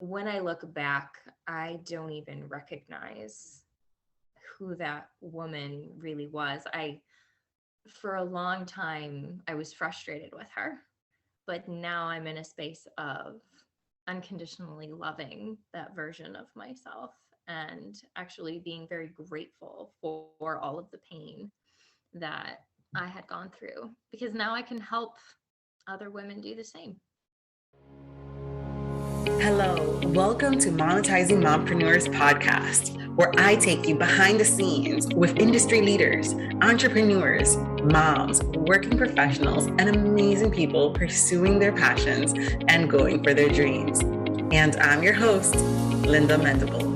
when I look back, I don't even recognize who that woman really was. For a long time, I was frustrated with her, but now I'm in a space of unconditionally loving that version of myself and actually being very grateful for all of the pain that I had gone through, because now I can help other women do the same. Hello, welcome to Monetizing Mompreneurs podcast, where I take you behind the scenes with industry leaders, entrepreneurs, moms, working professionals, and amazing people pursuing their passions and going for their dreams. And I'm your host, Linda Mendable.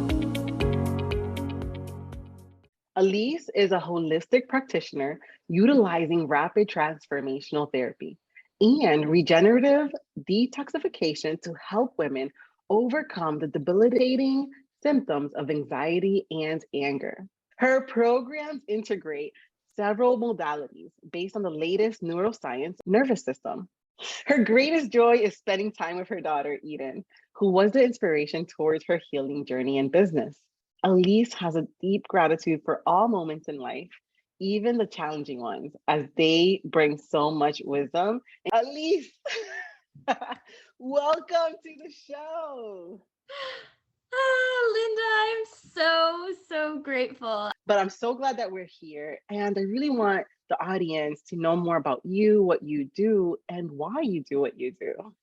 Elise is a holistic practitioner utilizing rapid transformational therapy and regenerative detoxification to help women overcome the debilitating symptoms of anxiety and anger. Her programs integrate several modalities based on the latest neuroscience nervous system. Her greatest joy is spending time with her daughter, Eden, who was the inspiration towards her healing journey in business. Elise has a deep gratitude for all moments in life, even the challenging ones, as they bring so much wisdom. Elise, welcome to the show. Linda, I'm so grateful. But I'm so glad that we're here. And I really want the audience to know more about you, what you do, and why you do what you do.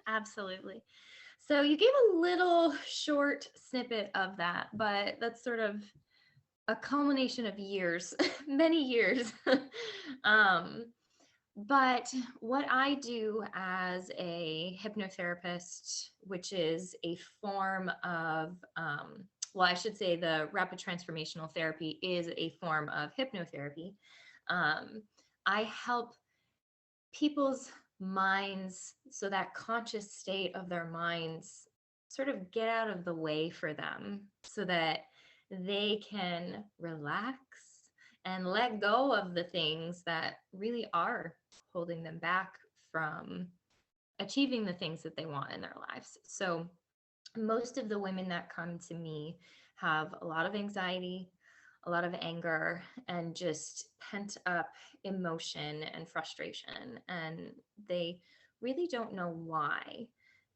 Absolutely. So you gave a little short snippet of that, but that's sort of a culmination of years, many years. But what I do as a hypnotherapist, which is a form of, I should say the rapid transformational therapy is a form of hypnotherapy. I help people's minds, so that conscious state of their minds sort of get out of the way for them so that they can relax and let go of the things that really are holding them back from achieving the things that they want in their lives. So most of the women that come to me have a lot of anxiety, a lot of anger, and just pent up emotion and frustration. And they really don't know why.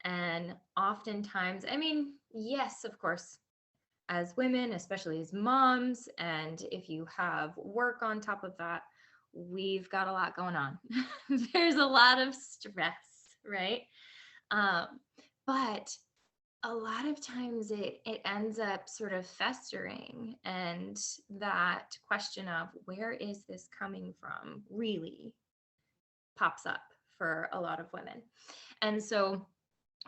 And oftentimes, I mean, yes, of course, as women, especially as moms, and if you have work on top of that, we've got a lot going on. There's a lot of stress, right? But a lot of times it ends up sort of festering, and that question of where is this coming from really pops up for a lot of women. And so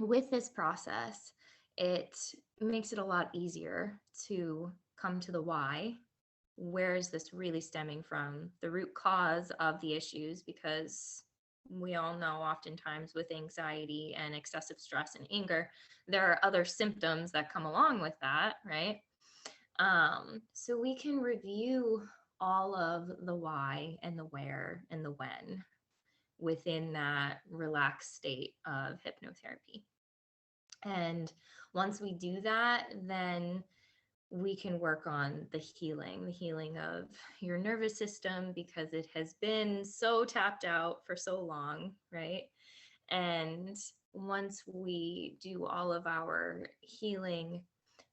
with this process, it makes it a lot easier to come to the why. Where is this really stemming from? The root cause of the issues, because we all know oftentimes with anxiety and excessive stress and anger, there are other symptoms that come along with that, right? So we can review all of the why and the where and the when within that relaxed state of hypnotherapy. And once we do that, then we can work on the healing of your nervous system, because it has been so tapped out for so long, right? And once we do all of our healing,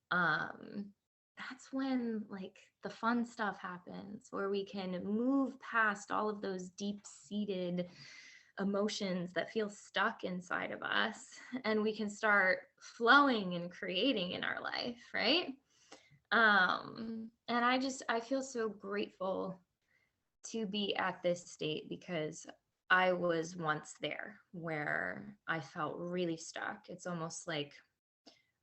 that's when like the fun stuff happens, where we can move past all of those deep-seated emotions that feel stuck inside of us, and we can start flowing and creating in our life, right? And I feel so grateful to be at this state, because I was once there where I felt really stuck. It's almost like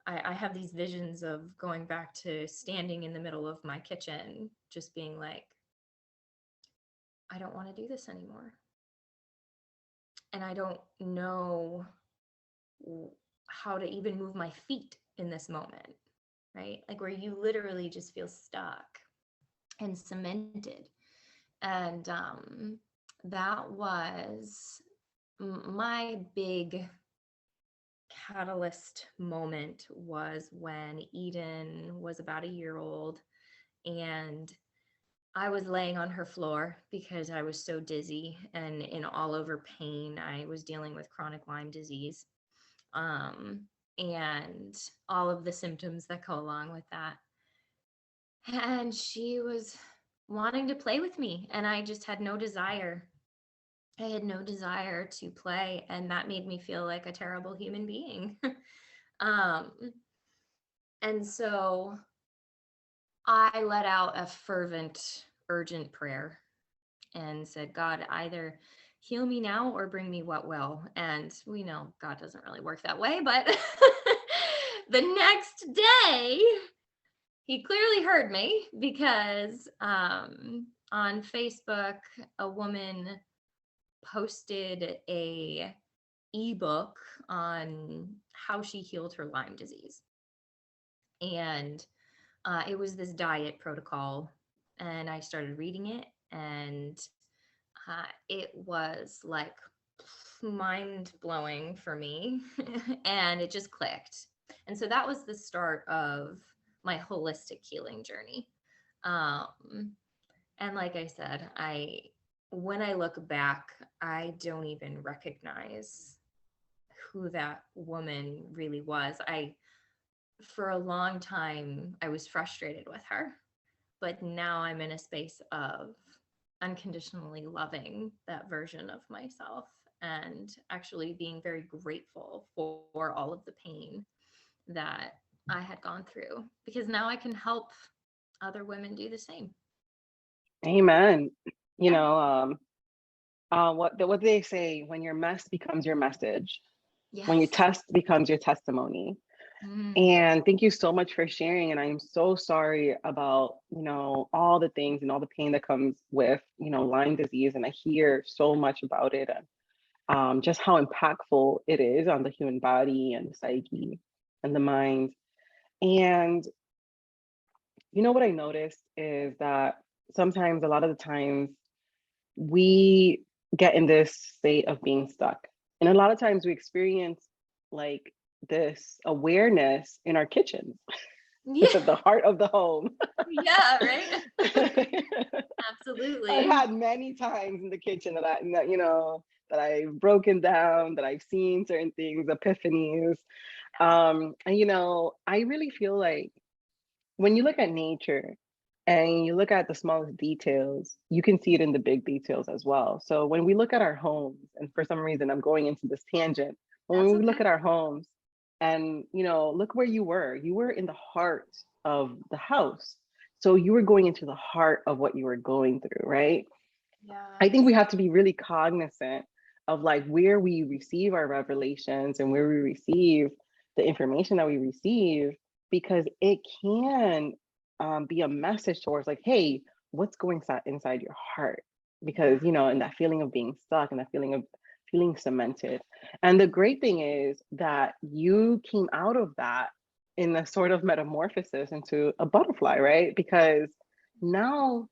I have these visions of going back to standing in the middle of my kitchen, just being like, I don't want to do this anymore. And I don't know how to even move my feet in this moment, right? Like where you literally just feel stuck and cemented. And that was my big catalyst moment was when Eden was about a year old, and I was laying on her floor because I was so dizzy and in all over pain. I was dealing with chronic Lyme disease, um, and all of the symptoms that go along with that. And she was wanting to play with me, and I just had no desire. I had no desire to play, and that made me feel like a terrible human being. um, and so I let out a fervent, urgent prayer and said, God, either heal me now or bring me what will. And we know God doesn't really work that way, but the next day, he clearly heard me because on Facebook, a woman posted a ebook on how she healed her Lyme disease. And it was this diet protocol. And I started reading it, and it was like mind blowing for me. And it just clicked. And so that was the start of my holistic healing journey. Um, and like I said, when I look back, I don't even recognize who that woman really was. For a long time, I was frustrated with her, but now I'm in a space of unconditionally loving that version of myself and actually being very grateful for all of the pain that I had gone through, because now I can help other women do the same. Amen. You Yeah. know, what they say, when your mess becomes your message, when your Yes. test becomes your testimony. Mm. And thank you so much for sharing. And I'm so sorry about, all the things and all the pain that comes with, Lyme disease. And I hear so much about it, and just how impactful it is on the human body and the psyche and the mind. And what I noticed is that sometimes, a lot of the times, we get in this state of being stuck. And a lot of times we experience like this awareness in our kitchens, Yeah. the heart of the home. Yeah, right. I've Absolutely. had many times in the kitchen that I've broken down, that I've seen certain things, epiphanies. And I really feel like when you look at nature and you look at the smallest details, you can see it in the big details as well. So when we look at our homes, and for some reason I'm going into this tangent, but That's when we look okay. at our homes and, look where you were in the heart of the house. So you were going into the heart of what you were going through, right? I think we Yes. have to be really cognizant of like where we receive our revelations and where we receive the information that we receive, because it can be a message towards like, hey, what's going inside your heart? Yeah. Because, and that feeling of being stuck and that feeling of feeling cemented. And the great thing is that you came out of that in a sort of metamorphosis into a butterfly, right? Because now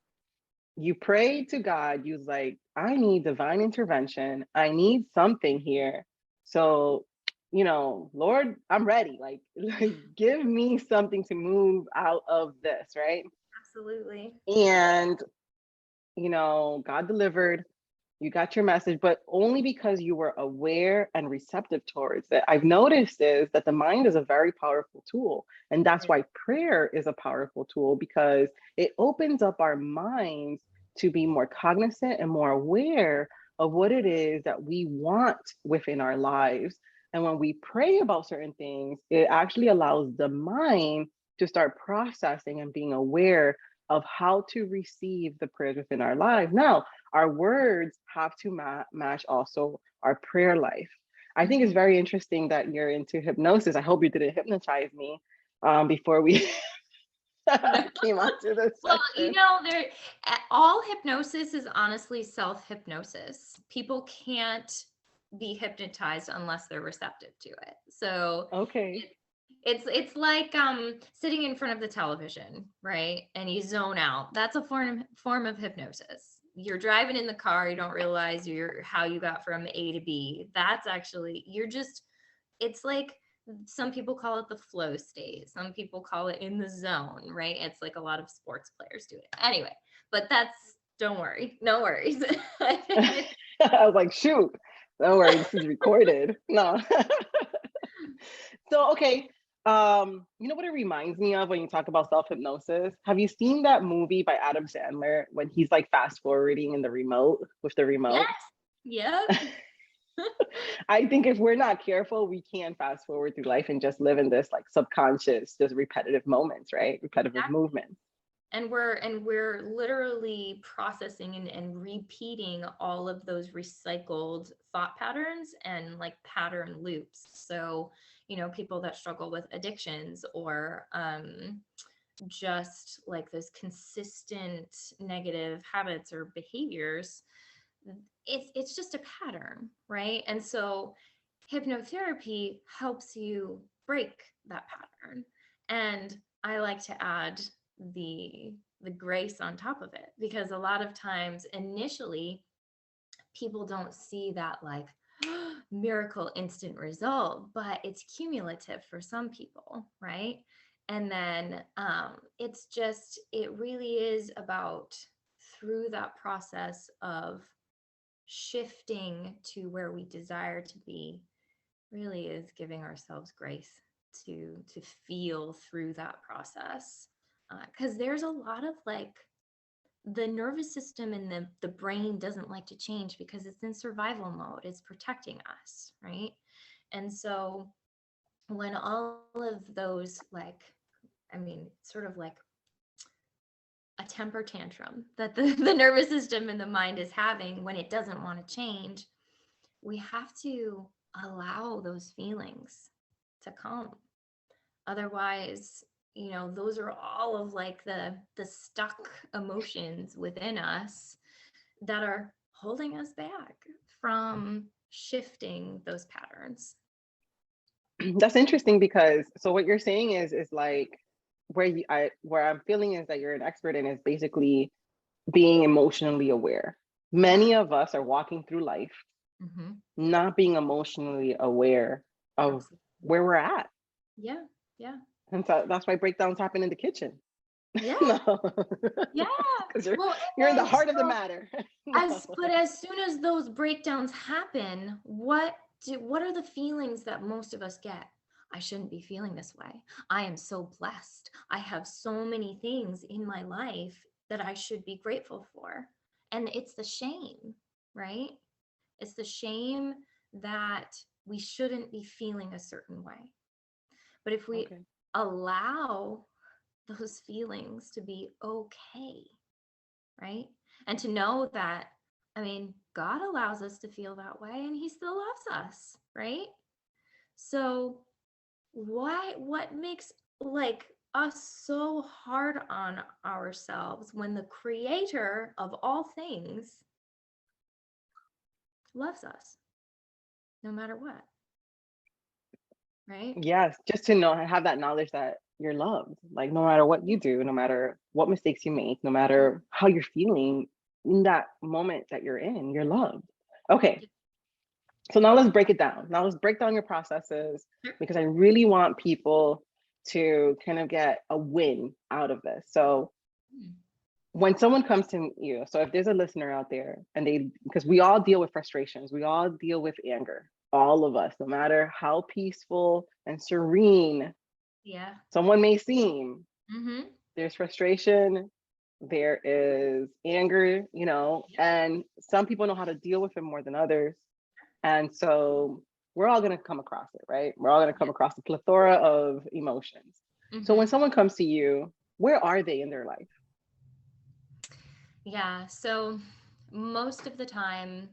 you prayed to God. You was like, I need divine intervention. I need something here. So, Lord, I'm ready. Like, give me something to move out of this, right? Absolutely. And, God delivered. You got your message, but only because you were aware and receptive towards it. I've noticed is that the mind is a very powerful tool. And that's Right. why prayer is a powerful tool, because it opens up our minds to be more cognizant and more aware of what it is that we want within our lives. And when we pray about certain things, it actually allows the mind to start processing and being aware of how to receive the prayers within our lives. Now, our words have to match also our prayer life. I think it's Mhm. very interesting that you're into hypnosis. I hope you didn't hypnotize me before we No. came onto this Well, session. all hypnosis is honestly self-hypnosis. People can't be hypnotized unless they're receptive to it. So Okay. it, it's like sitting in front of the television, right? And you zone out. That's a form of hypnosis. You're driving in the car, you don't realize how you got from A to B. That's actually, it's like some people call it the flow state. Some people call it in the zone, right? It's like a lot of sports players do it. Anyway, but don't worry. No worries. I was like, shoot, don't worry, this is recorded. No. So, okay. You know what it reminds me of when you talk about self-hypnosis? Have you seen that movie by Adam Sandler when he's like fast forwarding in the remote with the remote? Yes. Yep. I think if we're not careful, we can fast forward through life and just live in this like subconscious, just repetitive moments, right? Repetitive Exactly. movements. And we're literally processing and repeating all of those recycled thought patterns and like pattern loops. So, people that struggle with addictions or just like those consistent negative habits or behaviors, it's just a pattern, right? And so hypnotherapy helps you break that pattern. And I like to add the grace on top of it, because a lot of times initially people don't see that like miracle instant result, but it's cumulative for some people, right? And then it really is about, through that process of shifting to where we desire to be, really is giving ourselves grace to feel through that process, because there's a lot of like, the nervous system and the brain doesn't like to change because it's in survival mode. It's protecting us, right? And so when all of those, like, I mean, sort of like a temper tantrum that the nervous system and the mind is having when it doesn't want to change, we have to allow those feelings to come. Otherwise, those are all of like the stuck emotions within us that are holding us back from shifting those patterns. That's interesting because so what you're saying is like where I'm feeling is that you're an expert in is basically being emotionally aware. Many of us are walking through life Mm-hmm. not being emotionally aware of Absolutely. where we're at. Yeah. Yeah. And so that's why breakdowns happen in the kitchen. Yeah. No, Yeah. because Well, you're in and the then heart of the so matter. No. as soon as those breakdowns happen, what are the feelings that most of us get? I shouldn't be feeling this way. I am so blessed. I have so many things in my life that I should be grateful for. And it's the shame, right? It's the shame that we shouldn't be feeling a certain way. But if we Okay. allow those feelings to be okay, right? And to know that, I mean, God allows us to feel that way and he still loves us, right? So what makes like us so hard on ourselves when the creator of all things loves us no matter what, right? Yes, just to know, have that knowledge that you're loved. Like no matter what you do, no matter what mistakes you make, no matter how you're feeling in that moment that you're in, you're loved. Okay. So now let's break it down. Now let's break down your processes Sure. because I really want people to kind of get a win out of this. So when someone comes to you, so if there's a listener out there and because we all deal with frustrations, we all deal with anger, all of us, no matter how peaceful and serene Yeah. someone may seem, Mm-hmm. there's frustration, there is anger, and some people know how to deal with it more than others. And so we're all going to come across it, right? We're all going to come across a plethora of emotions. So when Mm-hmm. someone comes to you, where are they in their life? Yeah. So most of the time,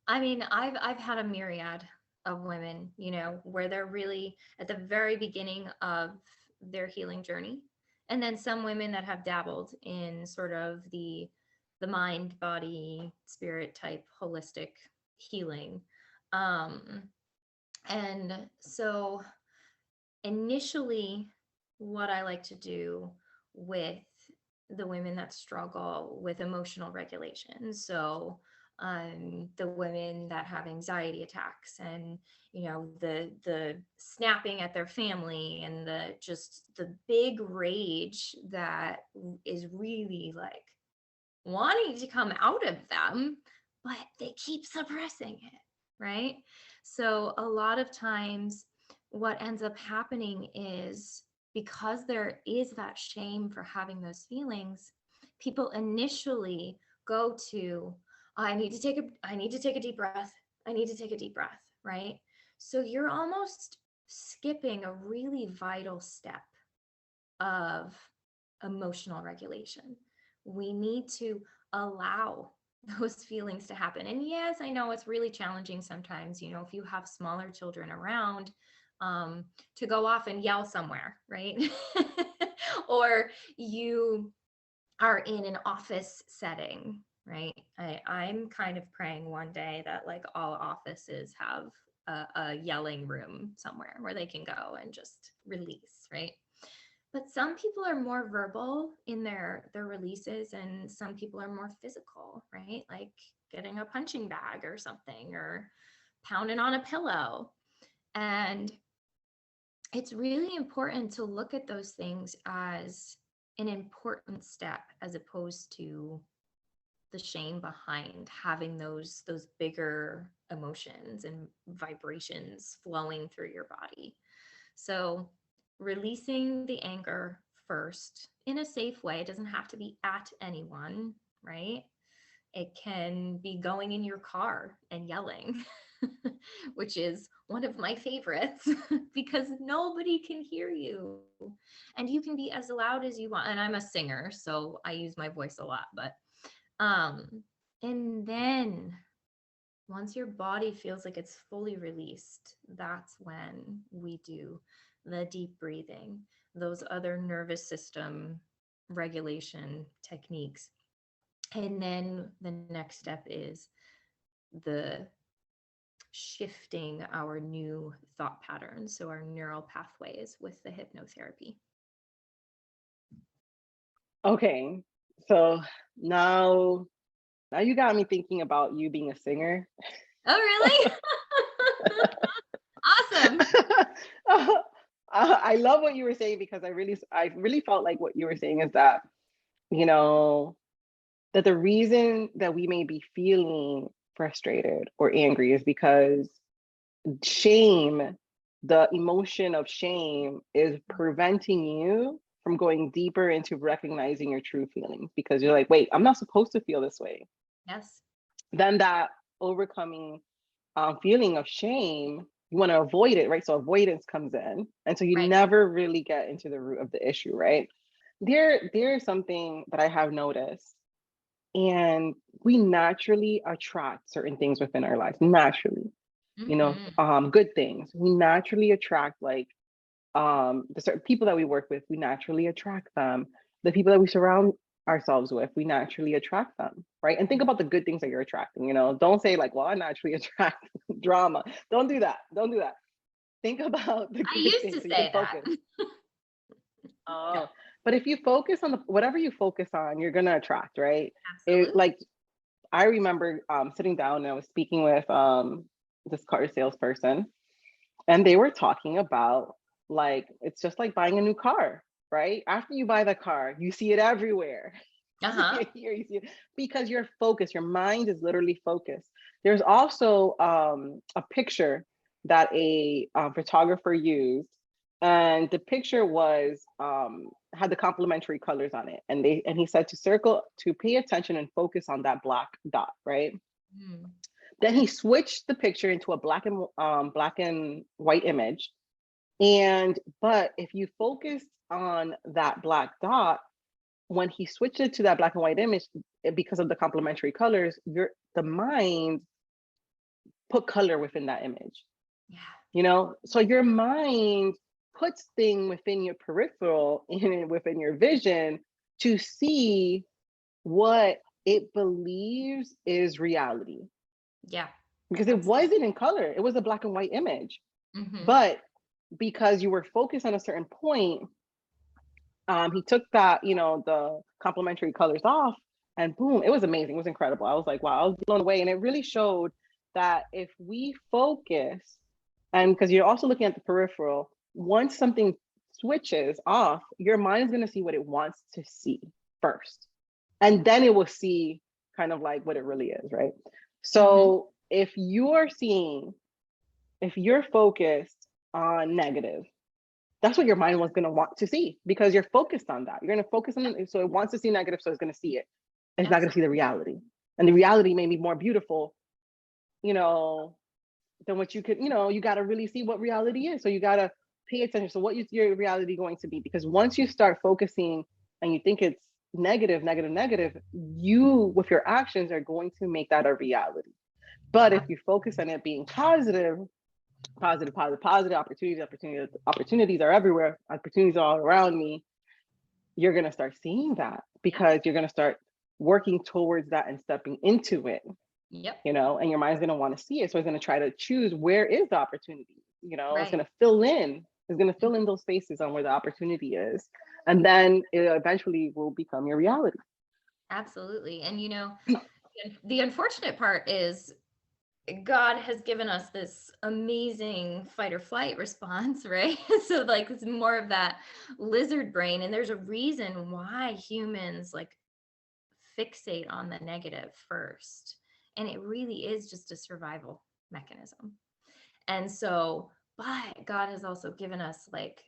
I mean, I've had a myriad of women, where they're really at the very beginning of their healing journey. And then some women that have dabbled in sort of the mind, body, spirit type holistic healing. Um, and so initially, what I like to do with the women that struggle with emotional regulation. So the women that have anxiety attacks, and the snapping at their family, and the big rage that is really like wanting to come out of them, but they keep suppressing it, right? So a lot of times what ends up happening is, because there is that shame for having those feelings, people initially go to, I need to take a deep breath. I need to take a deep breath, right? So you're almost skipping a really vital step of emotional regulation. We need to allow those feelings to happen. And yes, I know it's really challenging sometimes, if you have smaller children around, to go off and yell somewhere, right? Or you are in an office setting, right? I'm kind of praying one day that like all offices have a yelling room somewhere where they can go and just release, right? But some people are more verbal in their releases, and some people are more physical, right? Like getting a punching bag or something, or pounding on a pillow. And it's really important to look at those things as an important step, as opposed to the shame behind having those bigger emotions and vibrations flowing through your body. So releasing the anger first in a safe way. It doesn't have to be at anyone, right? It can be going in your car and yelling, which is one of my favorites because nobody can hear you. And you can be as loud as you want. And I'm a singer, so I use my voice a lot. But and then once your body feels like it's fully released, that's when we do the deep breathing, those other nervous system regulation techniques. And then the next step is the shifting our new thought patterns, so our neural pathways with the hypnotherapy. Okay, so now you got me thinking about you being a singer. Oh, really? Awesome. I love what you were saying, because I really felt like what you were saying is that, that the reason that we may be feeling frustrated or angry is because shame, the emotion of shame, is preventing you from going deeper into recognizing your true feelings, because you're like, wait, I'm not supposed to feel this way. Yes. Then that overcoming feeling of shame, you want to avoid it, right? So avoidance comes in. And so you Right. never really get into the root of the issue, right? There's something that I have noticed, and we naturally attract certain things within our lives, naturally, good things. We naturally attract, like, the certain people that we work with, we naturally attract them. The people that we surround ourselves with, we naturally attract them, right? And think about the good things that you're attracting. Don't say like, well, I naturally attract drama. Don't do that. Think about the I good used things, to so you can say that. focus. Oh, but if you focus on whatever you focus on, you're gonna attract, right? Absolutely. Like, I remember sitting down and I was speaking with this car salesperson, and they were talking about, like, it's just like buying a new car, right? After you buy the car, you see it everywhere. Uh-huh. Here you see it, because you're focused. Your mind is literally focused. There's also a picture that a photographer used, and the picture was had the complementary colors on it, and he said to pay attention and focus on that black dot, right? Mm. Then he switched the picture into a black and white image. But if you focus on that black dot, when he switched it to that black and white image, because of the complementary colors, the mind put color within that image. Yeah. So your mind puts things within your peripheral and within your vision to see what it believes is reality. Yeah. Because it wasn't in color, it was a black and white image. Mm-hmm. But because you were focused on a certain point, he took that, the complementary colors off, And boom, it was amazing. It was incredible. I was like, wow, I was blown away. And it really showed that if we focus, and because you're also looking at the peripheral, once something switches off, your mind is going to see what it wants to see first. And then it will see kind of like what it really is, right? So if you're focused on negative, that's what your mind was going to want to see, because you're focused on that. You're going to focus on it. So it wants to see negative, so it's going to see it. It's not going to see the reality. And the reality may be more beautiful, you know, than what you could, you know, you got to really see what reality is. So you got to pay attention. So what is your reality going to be? Because once you start focusing and you think it's negative, you with your actions are going to make that a reality. But if you focus on it being positive, opportunities are everywhere, opportunities are all around me, you're going to start seeing that, because you're going to start working towards that and stepping into it. You know, and your mind's going to want to see it. So it's going to try to choose, where is the opportunity? You know, it's going to fill in those spaces on where the opportunity is. And then it eventually will become your reality. Absolutely. And, you know, the unfortunate part is God has given us this amazing fight or flight response, right? So like it's more of that lizard brain. And there's a reason why humans like fixate on the negative first. And it really is just a survival mechanism. And so, but God has also given us like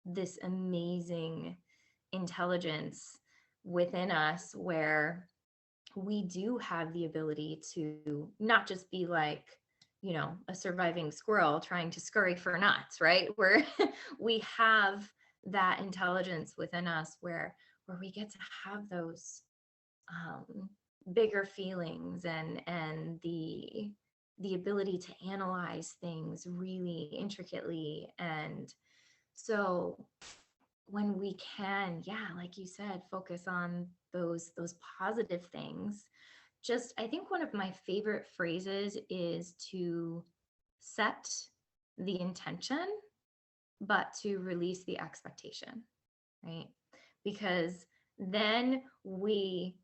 this amazing intelligence within us where we do have the ability to not just be like, you know, a surviving squirrel trying to scurry for nuts, right? Where we have that intelligence within us where we get to have those bigger feelings and the ability to analyze things really intricately. And so when we can, like you said, focus on those positive things. Just, I think one of my favorite phrases is to set the intention, but to release the expectation, right? Because then we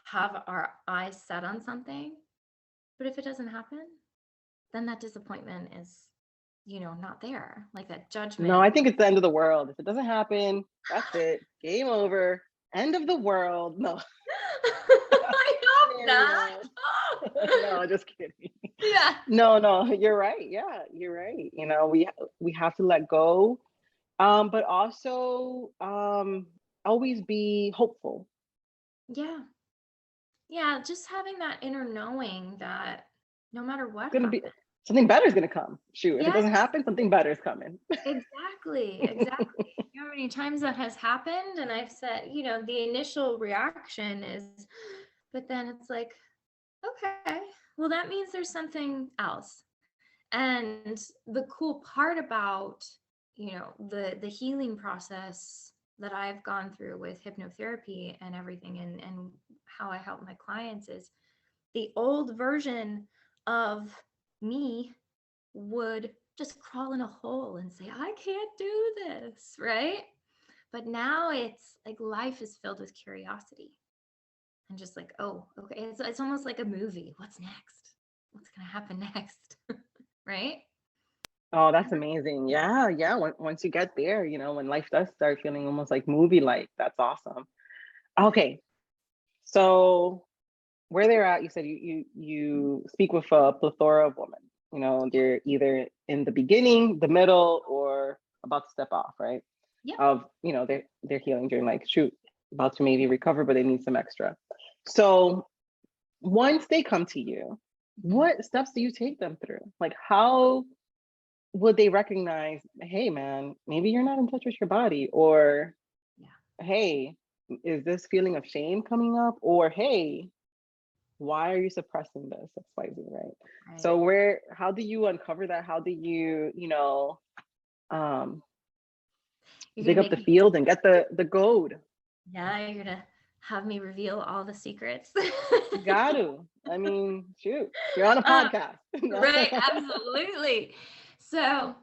have our eyes set on something, but if it doesn't happen, then that disappointment is, you know, not there, like that judgment. No, I think it's the end of the world. If it doesn't happen, that's it. Game over. End of the world. No. I hope not. No, just kidding. Yeah. No, you're right. Yeah, you're right. You know, we have to let go, but also always be hopeful. Yeah, just having that inner knowing that no matter what It's gonna be happens. something better is gonna come. Shoot, if it Yes. doesn't happen, something better is coming. Exactly. You know how many times that has happened, and I've said, you know, the initial reaction is, but then it's like, okay, well, that means there's something else. And the cool part about, you know, the healing process that I've gone through with hypnotherapy and everything, and how I help my clients is the old version of me would just crawl in a hole and say, I can't do this, right? But now it's like life is filled with curiosity and just like, oh, okay. It's almost like a movie. What's next? What's going to happen next? Right? Oh, that's amazing. Yeah. Once you get there, you know, when life does start feeling almost like movie-like, that's awesome. Okay. So where they're at, you said you speak with a plethora of women. You know, they're either in the beginning, the middle, or about to step off, right? Yeah. Of, you know, they're healing during, like, shoot, about to maybe recover, but they need some extra. So once they come to you, what steps do you take them through? Like, how would they recognize, hey man, maybe you're not in touch with your body, or hey, is this feeling of shame coming up, or hey, why are you suppressing this XYZ, right? So how do you uncover that? How do you, you know, dig up the field and get the gold? Yeah, you're gonna have me reveal all the secrets. You got to. I mean, shoot, you're on a podcast. Right, absolutely. So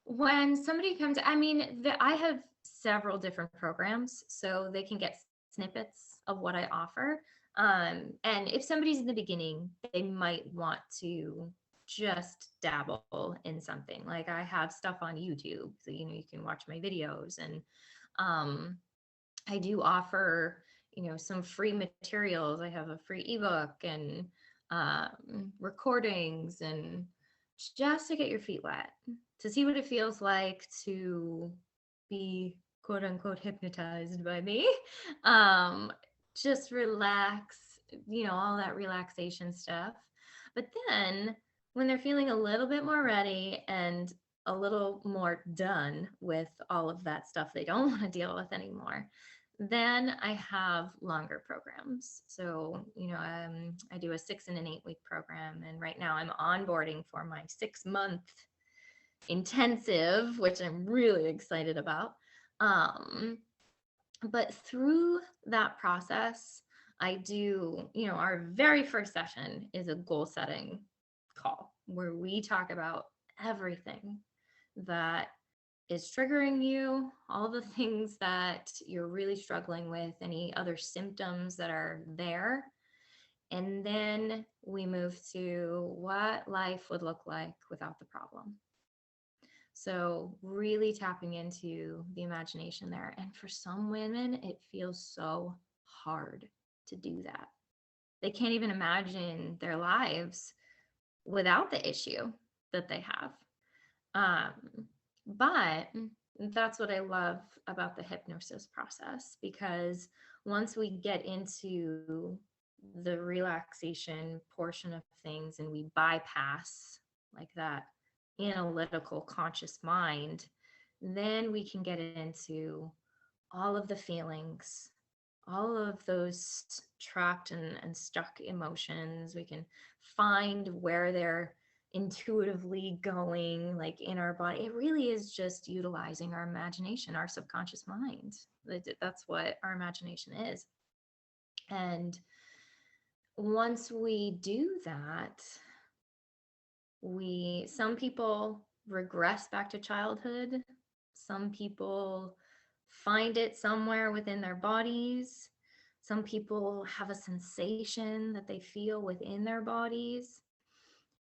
when somebody comes, I mean, I have several different programs, so they can get snippets of what I offer. And if somebody's in the beginning, they might want to just dabble in something. Like I have stuff on YouTube, so you can watch my videos, and um, I do offer some free materials. I have a free ebook and recordings, and just to get your feet wet, to see what it feels like to be quote unquote hypnotized by me. Um, just relax, all that relaxation stuff. But then when they're feeling a little bit more ready and a little more done with all of that stuff they don't want to deal with anymore, then I have longer programs. So, I do a 6 and an 8 week program. And right now I'm onboarding for my 6 month intensive, which I'm really excited about. But through that process, I do, our very first session is a goal setting call where we talk about everything that is triggering you, all the things that you're really struggling with, any other symptoms that are there. And then we move to what life would look like without the problem. So really tapping into the imagination there. And for some women, it feels so hard to do that. They can't even imagine their lives without the issue that they have. But that's what I love about the hypnosis process, because once we get into the relaxation portion of things and we bypass like that analytical conscious mind, then we can get into all of the feelings, all of those trapped and stuck emotions. We can find where they're intuitively going, like in our body. It really is just utilizing our imagination, our subconscious mind. That's what our imagination is. And once we do that, some people regress back to childhood. Some people find it somewhere within their bodies. Some people have a sensation that they feel within their bodies.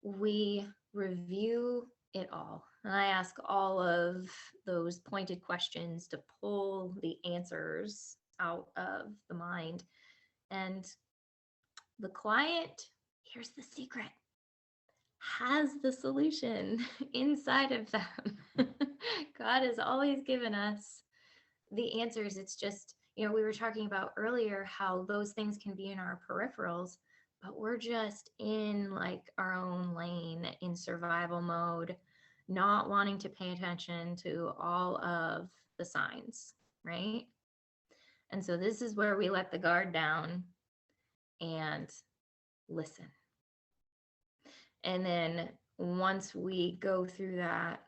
We review it all. And I ask all of those pointed questions to pull the answers out of the mind. And the client, here's the secret, has the solution inside of them. God has always given us the answers. It's just, we were talking about earlier how those things can be in our peripherals, but we're just in like our own lane in survival mode, not wanting to pay attention to all of the signs, right? And so this is where we let the guard down and listen. And then once we go through that,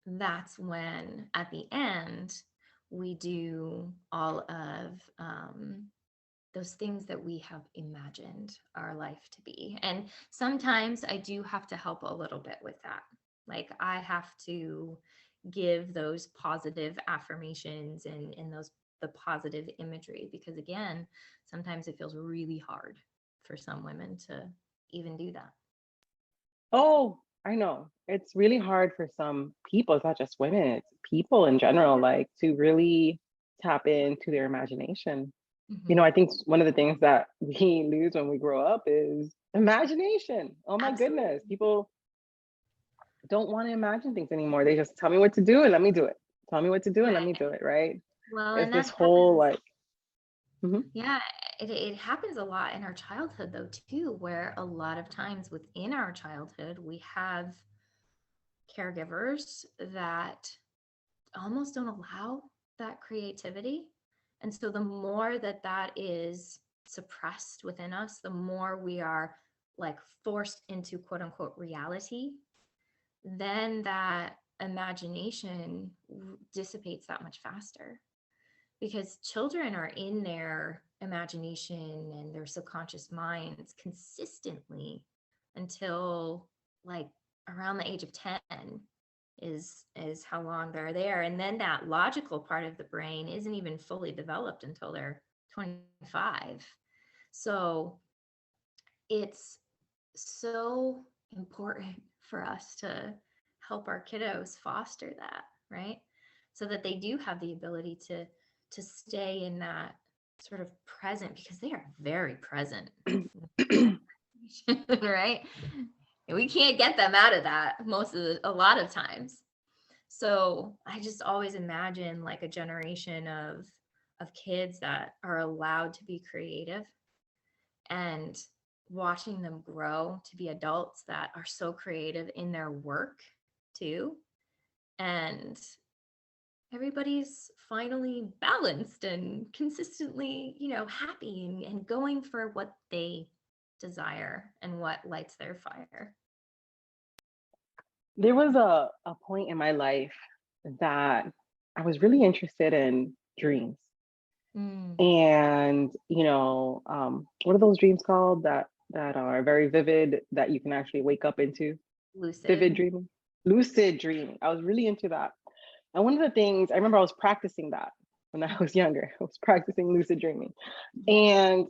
that's when at the end, we do all of those things that we have imagined our life to be. And sometimes I do have to help a little bit with that. Like I have to give those positive affirmations and the positive imagery, because again, sometimes it feels really hard for some women to even do that. Oh, I know. It's really hard for some people. It's not just women, it's people in general, like to really tap into their imagination. Mm-hmm. I think one of the things that we lose when we grow up is imagination. Oh my Absolutely. goodness. People don't want to imagine things anymore. They just tell me what to do and let me do it. Tell me what to do and let me do it, right? Well, It's and this that whole happens. like, mhm. Yeah, it happens a lot in our childhood, though, too, where a lot of times within our childhood, we have caregivers that almost don't allow that creativity. And so the more that that is suppressed within us, the more we are like forced into quote unquote reality, then that imagination dissipates that much faster, because children are in their imagination and their subconscious minds consistently until like around the age of 10 is how long they're there. And then that logical part of the brain isn't even fully developed until they're 25. So it's so important for us to help our kiddos foster that, right? So that they do have the ability to stay in that sort of present, because they are very present, right? And we can't get them out of that a lot of times. So I just always imagine like a generation of kids that are allowed to be creative, and watching them grow to be adults that are so creative in their work too. And everybody's finally balanced and consistently, happy and going for what they desire and what lights their fire. There was a point in my life that I was really interested in dreams. Mm, And, what are those dreams called that are very vivid that you can actually wake up into? Vivid lucid. dreaming, lucid dreaming. I was really into that. And one of the things I remember I was practicing that when I was younger. I was practicing lucid dreaming. Yeah. And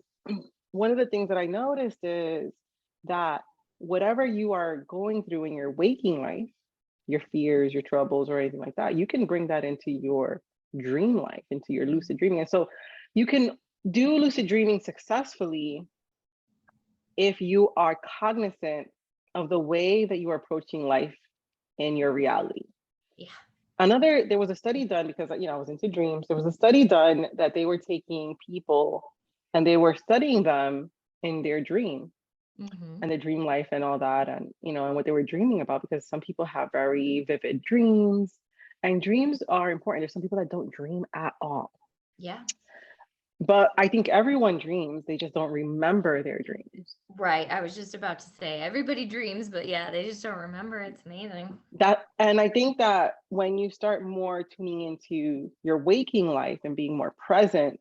one of the things that I noticed is that whatever you are going through in your waking life, your fears, your troubles, or anything like that, you can bring that into your dream life, into your Mm, lucid dreaming. And so you can do lucid dreaming successfully if you are cognizant of the way that you are approaching life in your reality. yeah. There was a study done because, I was into dreams. There was a study done that they were taking people and they were studying them in their dream Hmm. and the dream life and all that. And what they were dreaming about, because some people have very vivid dreams and dreams are important. There's some people that don't dream at all. Yeah. But I think everyone dreams, they just don't remember their dreams. Right. I was just about to say everybody dreams, but yeah, they just don't remember. It's amazing. And I think that when you start more tuning into your waking life and being more present,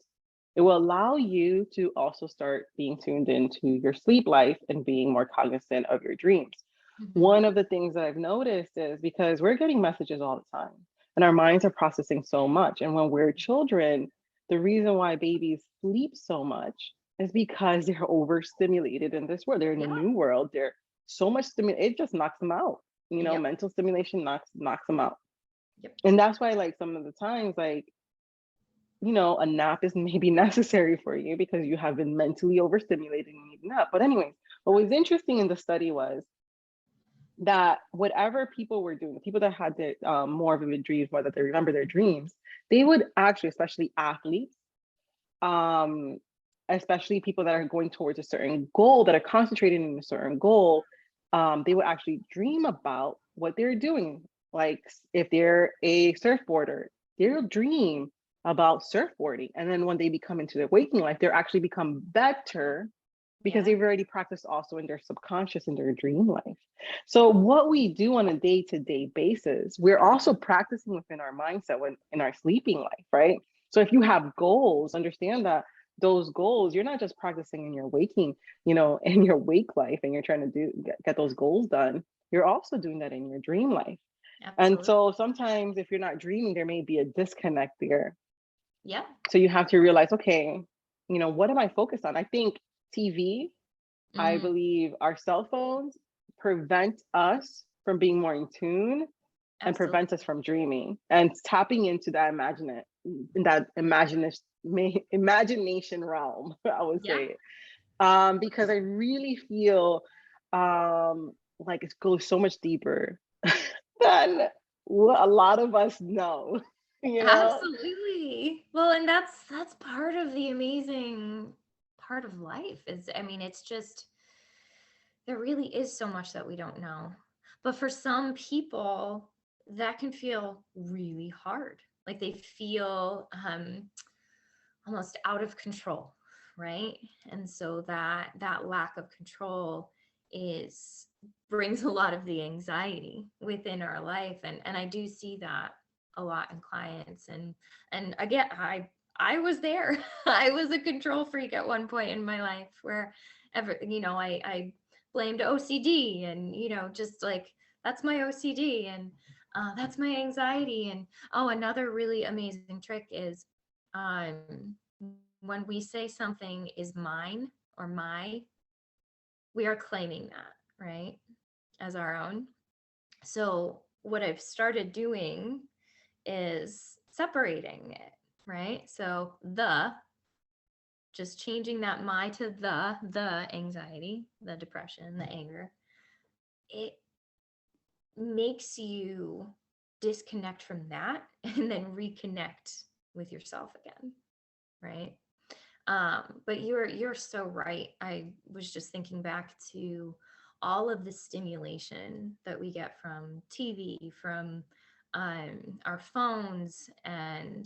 it will allow you to also start being tuned into your sleep life and being more cognizant of your dreams. Hmm. One of the things that I've noticed is because we're getting messages all the time and our minds are processing so much. And when we're children, the reason why babies sleep so much is because they're overstimulated in this world. They're in a Yeah. new world. They're so much stimulated, it just knocks them out. Yep. Mental stimulation knocks them out. Yep. And that's why, like, some of the times, like, a nap is maybe necessary for you because you have been mentally overstimulated and need a nap. But anyways, what was interesting in the study was that whatever people were doing, the people that had the more vivid dreams, more that they remember their dreams, they would actually, especially athletes, um, especially people that are going towards a certain goal, that are concentrating on a certain goal, they would actually dream about what they're doing. Like if they're a surfboarder, they'll dream about surfboarding. And then when they become into their waking life, they're actually become better because Yeah. they've already practiced also in their subconscious, in their dream life. So what we do on a day-to-day basis, we're also practicing within our mindset when in our sleeping life, right? So if you have goals, understand that those goals, you're not just practicing in your waking, in your wake life, and you're trying to get those goals done. You're also doing that in your dream life. And Absolutely. so sometimes if you're not dreaming, there may be a disconnect there. Yeah. So you have to realize, okay, what am I focused on? I think TV, I Hmm. believe our cell phones prevent us from being more in tune and Absolutely. prevent us from dreaming and tapping into that imagination realm, I would Yeah. say. Because I really feel like it goes so much deeper than what a lot of us know, you know? Absolutely. Well, and that's part of the amazing part of life is, I mean, it's just there really is so much that we don't know. But for some people, that can feel really hard. Like they feel almost out of control, right? And so that lack of control is brings a lot of the anxiety within our life, and I do see that a lot in clients. And again, I was there. I was a control freak at one point in my life where I blamed OCD, and just like that's my OCD, and that's my anxiety. And oh, another really amazing trick is um when we say something is mine or my, we are claiming that, right, as our own. So what I've started doing is separating it, right? So just changing that my to the anxiety, the depression, the anger, it makes you disconnect from that and then reconnect with yourself again, right? But you're so right. I was just thinking back to all of the stimulation that we get from TV, from our phones, and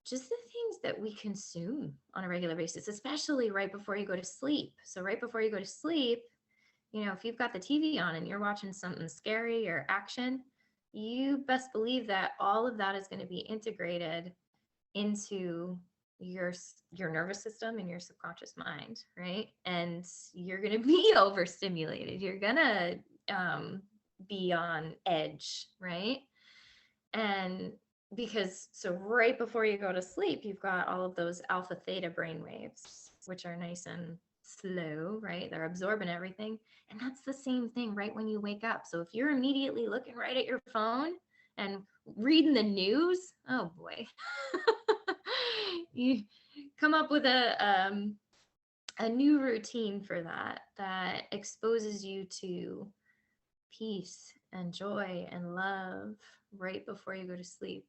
just the things that we consume on a regular basis, especially right before you go to sleep. So right before you go to sleep, if you've got the TV on and you're watching something scary or action, you best believe that all of that is going to be integrated into your nervous system and your subconscious mind, right? And you're going to be overstimulated. You're going to be on edge, right? And so right before you go to sleep, you've got all of those alpha theta brain waves, which are nice and slow, right? They're absorbing everything. And that's the same thing right when you wake up. So if you're immediately looking right at your phone and reading the news, oh boy, you come up with a new routine for that exposes you to peace and joy and love right before you go to sleep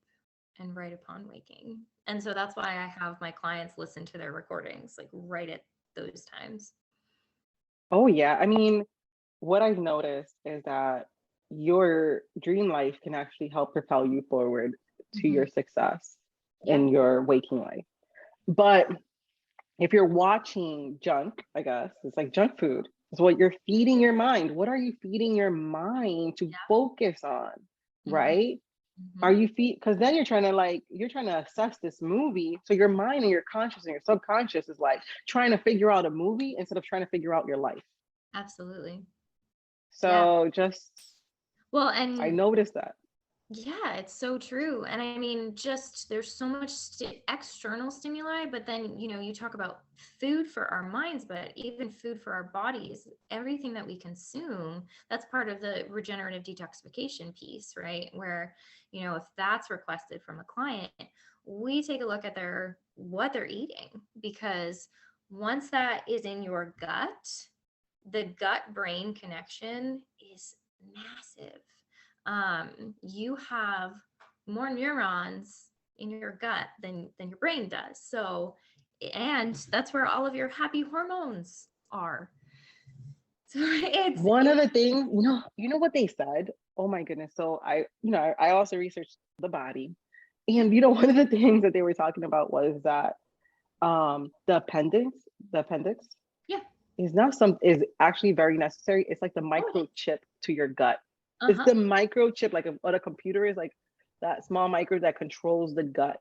and right upon waking. And so that's why I have my clients listen to their recordings like right at those times. Oh, yeah. I mean, what I've noticed is that your dream life can actually help propel you forward to your success in your waking life. But if you're watching junk, I guess, it's like junk food. It's what you're feeding your mind. What are you feeding your mind to focus on, right? Are you because then you're trying to assess this movie. So your mind and your conscious and your subconscious is like trying to figure out a movie instead of trying to figure out your life. Absolutely. So and I noticed that. Yeah, it's so true. And I mean, there's so much external stimuli, but then, you talk about food for our minds, but even food for our bodies, everything that we consume, that's part of the regenerative detoxification piece, right? Where, if that's requested from a client, we take a look at what they're eating, because once that is in your gut, the gut brain connection is massive. You have more neurons in your gut than your brain does. So, and that's where all of your happy hormones are. So One of the things, you know what they said? Oh my goodness. So I also researched the body. And one of the things that they were talking about was that the appendix yeah, is actually very necessary. It's like the microchip to your gut. It's the microchip, like what a computer is, like that small micro that controls the gut.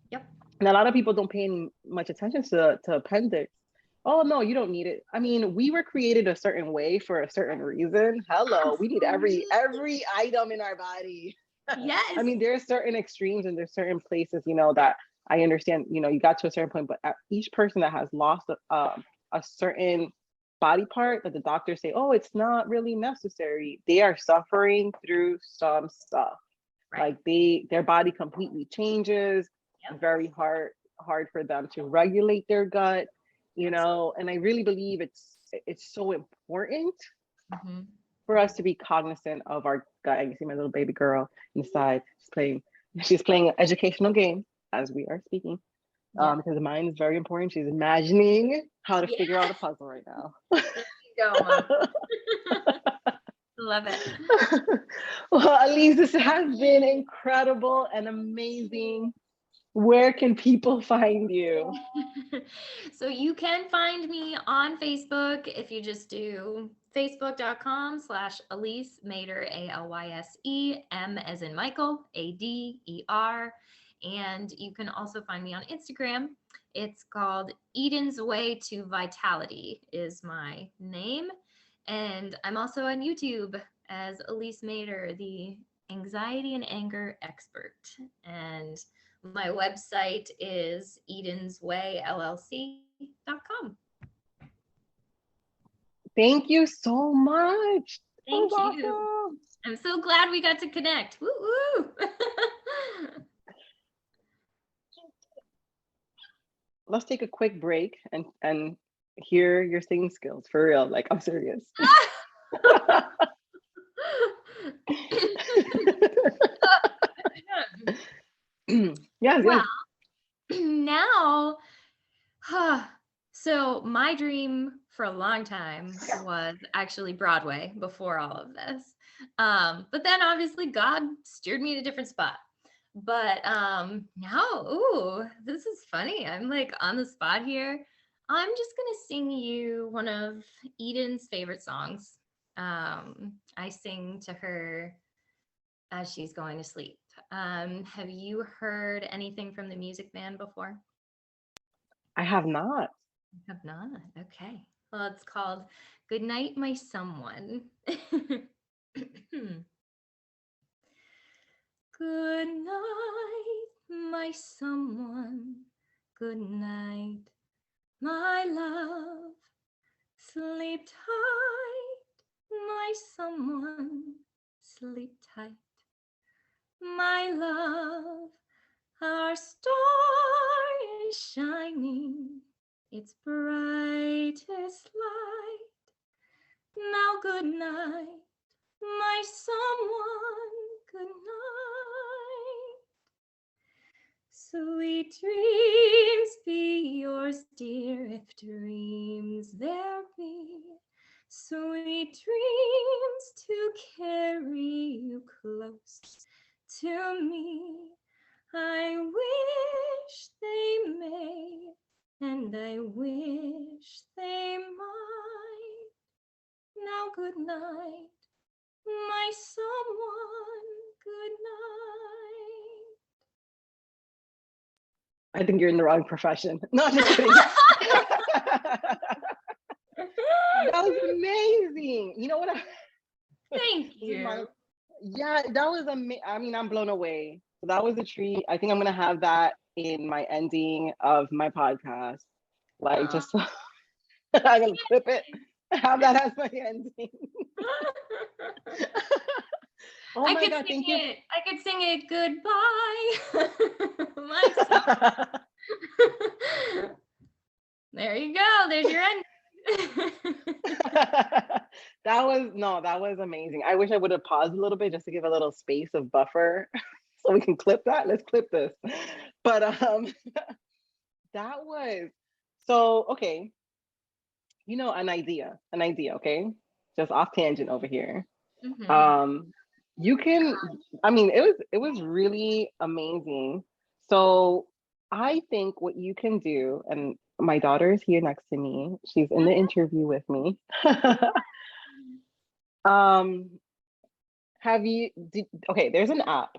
Yep. And a lot of people don't pay much attention to appendix. Oh no, you don't need it. I mean, we were created a certain way for a certain reason. Hello, we need every item in our body. Yes. I mean, there are certain extremes and there's certain places, that I understand, you got to a certain point, but each person that has lost a certain body part that the doctors say, oh, it's not really necessary, they are suffering through some stuff. Right. Like their body completely changes. It's very hard for them to regulate their gut, and I really believe it's so important for us to be cognizant of our gut. And you see my little baby girl inside, she's playing an educational game as we are speaking. Because the mind is very important. She's imagining how to figure out a puzzle right now. There you go, Mom. Love it. Well, Elise, this has been incredible and amazing. Where can people find you? So you can find me on Facebook if you just do facebook.com/Elise Mader, ALYSE, M as in Michael, ADER. And you can also find me on Instagram. It's called Eden's Way to Vitality is my name. And I'm also on YouTube as Elise Mader, the anxiety and anger expert. And my website is edenswayllc.com. Thank you so much. That was Thank you. awesome. I'm so glad we got to connect. Woo woo. Let's take a quick break and hear your singing skills for real. Like, I'm serious. Yes, Well, yes. now, so my dream for a long time was actually Broadway before all of this. But then obviously God steered me to a different spot. But now, ooh, this is funny. I'm like on the spot here. I'm just gonna sing you one of Eden's favorite songs. I sing to her as she's going to sleep. Have you heard anything from the Music Man before? I have not. Have not. Okay. Well, it's called Good Night, My Someone. Good night, my someone. Good night, my love. Sleep tight, my someone. Sleep tight, my love. Our star is shining, its brightest light. Now good night, my someone, good night. Sweet dreams be yours, dear, if dreams there be. Sweet dreams to carry you close to me. I wish they may, and I wish they might. Now good night, my someone, good night. I think you're in the wrong profession. No, just kidding. That was amazing. You know what? Thank you. Yeah, that was amazing. I mean, I'm blown away. So that was a treat. I think I'm gonna have that in my ending of my podcast. Like, Aw. just so I'm gonna clip it, have that as my ending. Oh I my could God, sing thank you. it. I could sing it goodbye. My son. There you go. There's your end. That was amazing. I wish I would have paused a little bit just to give a little space of buffer so we can clip that. Let's clip this. But that was so okay. You know, an idea, okay? Just off tangent over here. Mhm. Um, you can, I mean, it was really amazing. So I think what you can do, and my daughter is here next to me. She's in the interview with me. um, okay, there's an app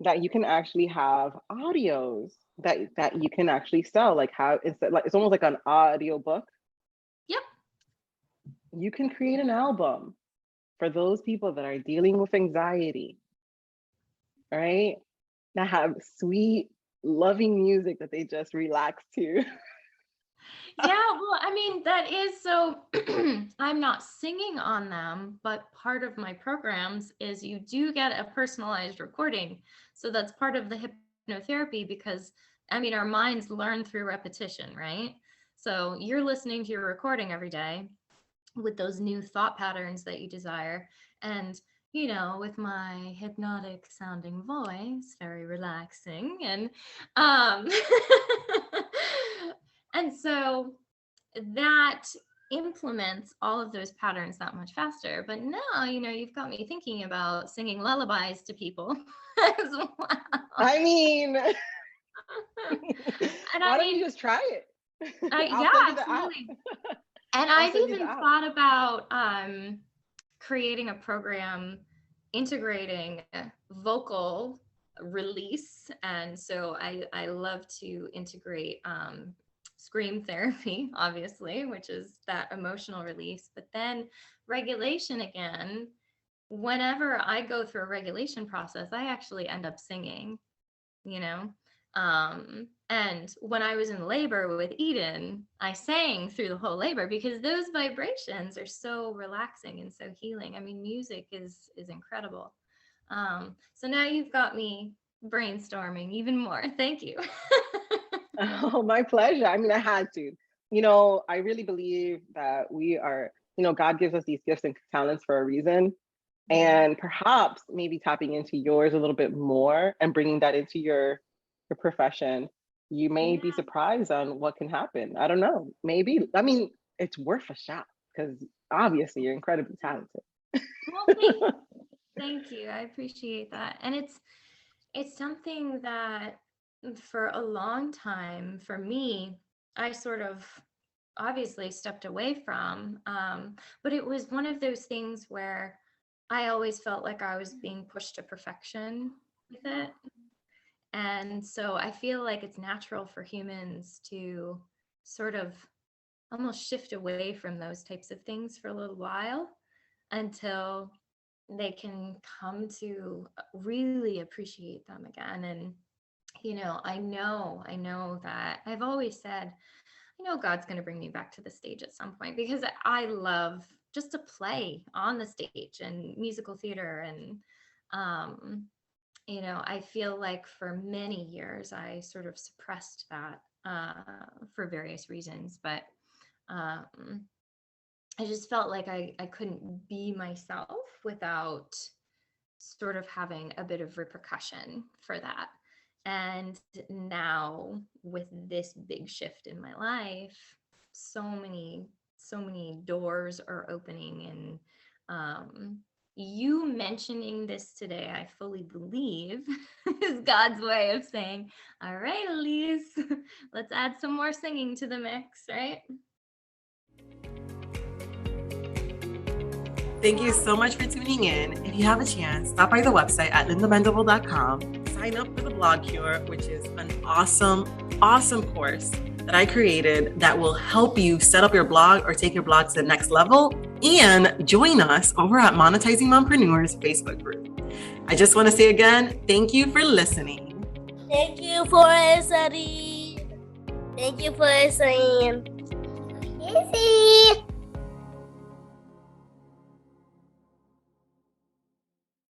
that you can actually have audios that you can actually sell, like how it's almost like an audio book. Yep. You can create an album for those people that are dealing with anxiety, right? That have sweet, loving music that they just relax to. Yeah, well, I mean, that is so I'm not singing on them, but part of my programs is you do get a personalized recording. So that's part of the hypnotherapy because I mean, our minds learn through repetition, right? So you're listening to your recording every day with those new thought patterns that you desire. And, with my hypnotic sounding voice, very relaxing. Um, and so that implements all of those patterns that much faster. But now, you've got me thinking about singing lullabies to people as well. I mean, And I why don't mean, you just try it? I'll yeah, send you the app. absolutely. And I'll I've send you the even app. thought about creating a program integrating vocal release. And so I love to integrate scream therapy, obviously, which is that emotional release, but then regulation again. Whenever I go through a regulation process, I actually end up singing, you know? And when I was in labor with Eden, I sang through the whole labor because those vibrations are so relaxing and so healing. I mean, music is incredible. So now you've got me brainstorming even more. Thank you. Oh, my pleasure. I mean, I had to. I really believe that we are, God gives us these gifts and talents for a reason. Yeah. And perhaps maybe tapping into yours a little bit more and bringing that into your profession, you may be Yeah. surprised on what can happen. I don't know. Maybe. I mean, it's worth a shot because obviously you're incredibly talented. Well, thank you. I appreciate that. And it's something that for a long time for me, I sort of obviously stepped away from. But it was one of those things where I always felt like I was being pushed to perfection with it. And so I feel like it's natural for humans to sort of almost shift away from those types of things for a little while until they can come to really appreciate them again. And I know that I've always said, I know God's going to bring me back to the stage at some point because I love just to play on the stage and musical theater. And I feel like for many years I sort of suppressed that for various reasons, but I just felt like I couldn't be myself without sort of having a bit of repercussion for that. And now with this big shift in my life, so many doors are opening. And you mentioning this today, I fully believe is God's way of saying, all right, Elise, let's add some more singing to the mix, right? Thank you so much for tuning in. If you have a chance, stop by the website at lindamendable.com. Sign up for the Blog Cure, which is an awesome course that I created that will help you set up your blog or take your blog to the next level. And join us over at Monetizing Mompreneurs Facebook group. I just want to say again, thank you for listening. Thank you for listening. Thank you for listening.